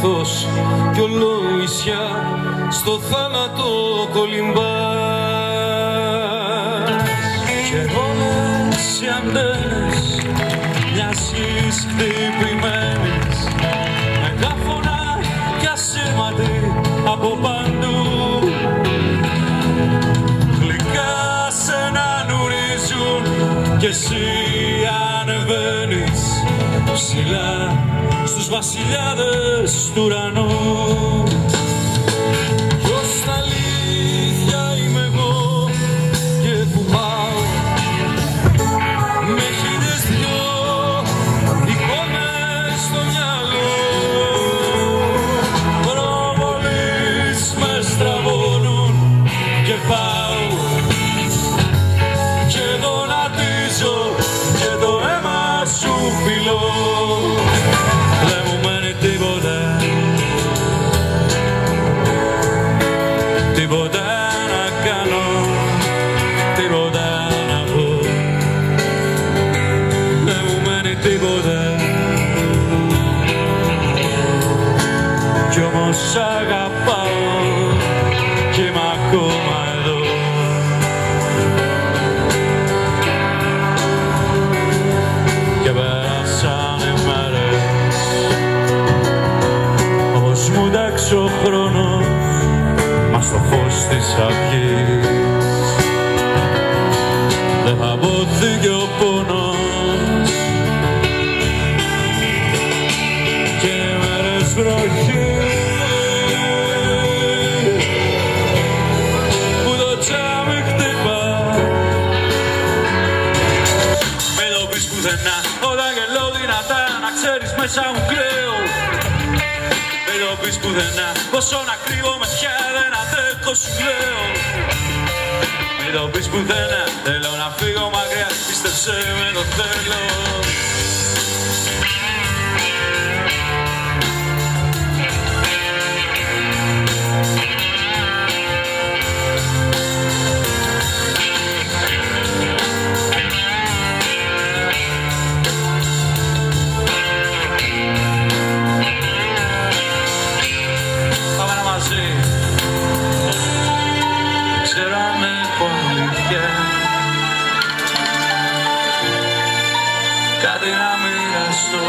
λάθος κι όλο νησιά στο θάνατο κολυμπάς. Και όλες οι αντένες μοιάζεις χτυπημένες, μεγάφωνα κι ασήμαντη από παντού. Γλυκά σε να νουρίζουν κι εσύ ανεβαίνεις ψηλά στους βασιλιάδες του ουρανού. Ποιος τα αλήθεια είμαι εγώ και που πάω, με χίλιες δυο εικόνες στο μυαλό. Προβολείς με στραβώνουν και πάω και γονατίζω και το αίμα σου φιλώ. Δεν μου μένει τίποτα, τίποτα να κάνω, τίποτα να πω. Δεν μου μένει τίποτα κι όμως αγαπάω κι είμαι ακόμα εδώ. Και πέρασαν οι μέρες όπως μου τάξει ο χρόνος, μα στο φως της αυγής δεν θα απόθηκε ο πόνος. Και οι μέρες βροχή που το τσάμι χτυπά. Μην το πεις πουθενά όταν γελώ δυνατά, να ξέρεις μέσα μου κλαίω. Μην το πεις πουθενά πόσο να κρύβω με πια δεν αντέχω σου λέω. Μην το πεις πουθενά θέλω να φύγω μακριά, πίστεψε με το θέλω. Ξέρω αν έχω αλήθεια, κάτι να μοιραστώ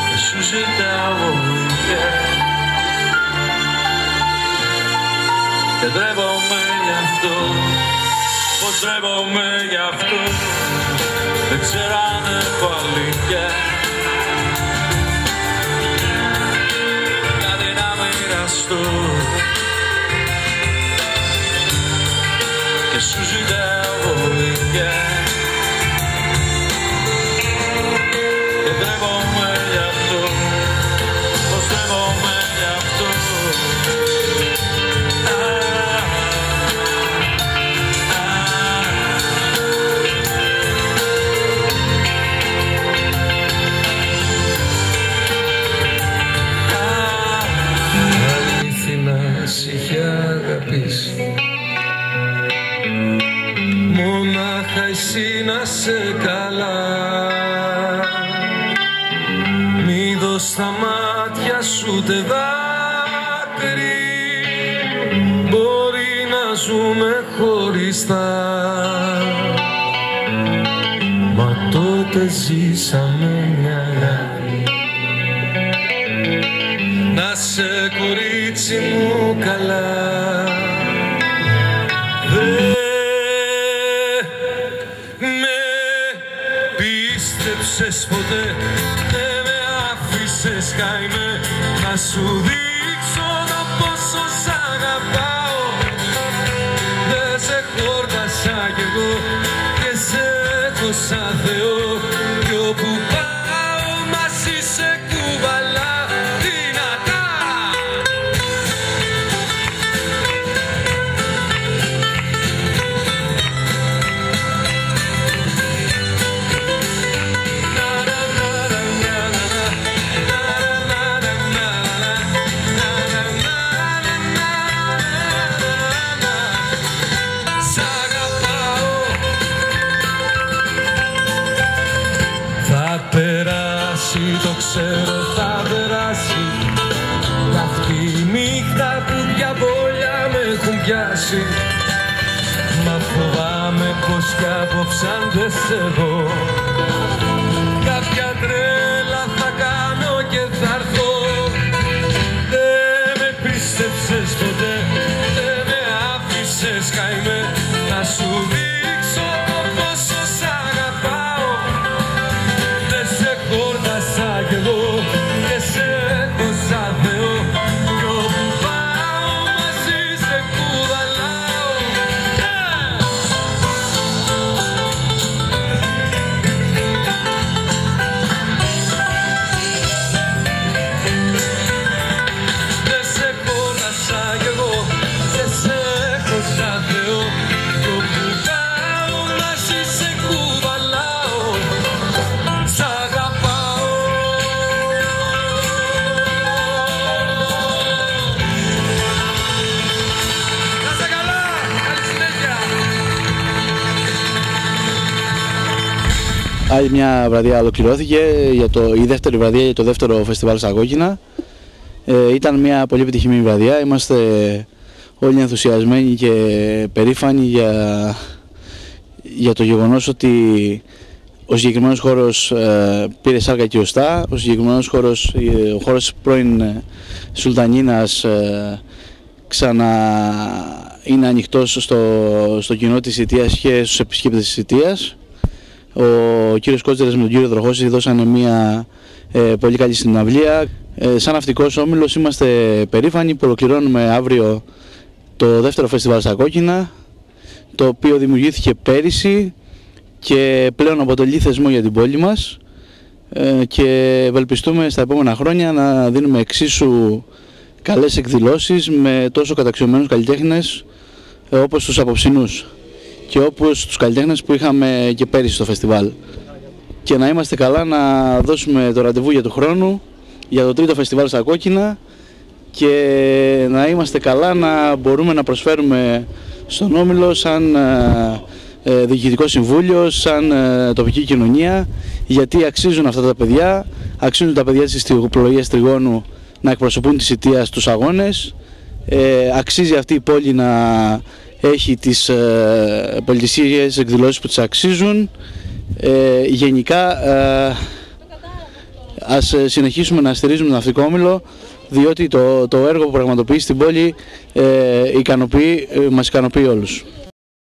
και σου ζητάω βοήθεια και ντρέπομαι γι' αυτό. Πως ντρέπομαι γι' αυτό, δεν ξέρω αν έχω αλήθεια, και σου ζητάω βοήθεια και ντρέπομαι γι' αυτό. Πως ντρέπομαι γι' αυτό. Είχε αγαπήσει μονάχα εσύ να σε καλά. Μη δω στα μάτια σου ούτε δάκρυ, μπορεί να ζούμε χωριστά, μα τότε ζήσαμε μια αγάπη. Να σε κορίτσι μου καλά, δε με πίστεψες ποτέ, δε με άφησες καημέ, να σου δείξω το πόσο σ' αγαπάω. Δεν σε χόρτασα κι εγώ και σε έχω σαν Θεό, κι όπου πάω μαζί σε κουβαλά. πιάσει. Μα φοβάμαι πως κι απόψε αν δεν σε δω κάποια τρέλα θα κάνω και θα έρθω. Δεν με πίστεψες ποτέ, δεν με άφησες καημέ να σου δείξω πόσο σ' αγαπάω. Δεν σε χόρτασα κι εγώ και σε έχω σαν Θεό κι όπου πάω μαζί σε κουβαλάω. Δεν σε χόρτασα κι εγώ και σε έχω σαν Θεό κι όπου πάω μαζί σε κουβαλάω. Σ' αγαπάω. Να είστε καλά, καλή συνέχεια. Άλλη μια βραδιά ολοκληρώθηκε, η δεύτερη βραδιά για το δεύτερο φεστιβάλ στα Κόκκινα. Ήταν μια πολύ επιτυχημένη βραδιά, είμαστε όλοι ενθουσιασμένοι και περήφανοι για το γεγονός ότι ο συγκεκριμένος χώρος πήρε σάρκα και οστά. Ο συγκεκριμένος χώρος, ο χώρος της πρώην Σουλτανίνας, ξανά είναι ανοιχτός στο κοινό της Σιτίας και στους επισκέπτες της Σιτίας. Ο κύριος Κότζερες με τον κύριο Δροχώση δώσανε μια πολύ καλή συναυλία. Σαν ναυτικός όμιλος είμαστε περήφανοι που ολοκληρώνουμε αύριο το δεύτερο φεστιβάλ στα Κόκκινα, το οποίο δημιουργήθηκε πέρυσι και πλέον αποτελεί θεσμό για την πόλη μας, και ευελπιστούμε στα επόμενα χρόνια να δίνουμε εξίσου καλές εκδηλώσεις με τόσο καταξιωμένους καλλιτέχνες όπως τους απόψινούς και όπως τους καλλιτέχνες που είχαμε και πέρυσι στο φεστιβάλ. Και να είμαστε καλά να δώσουμε το ραντεβού για του χρόνου για το τρίτο φεστιβάλ στα Κόκκινα και να είμαστε καλά να μπορούμε να προσφέρουμε στον Όμιλο σαν Διοικητικό Συμβούλιο, σαν τοπική κοινωνία, γιατί αξίζουν αυτά τα παιδιά, αξίζουν τα παιδιά της ιστιοπλοείας Τριγώνου να εκπροσωπούν τη Σιτία στους αγώνες, αξίζει αυτή η πόλη να έχει τις πολιτιστικές εκδηλώσεις που της αξίζουν. Γενικά ας συνεχίσουμε να στηρίζουμε τον Ναυτικό Όμιλο, διότι το έργο που πραγματοποιεί στην πόλη μας ικανοποιεί όλους.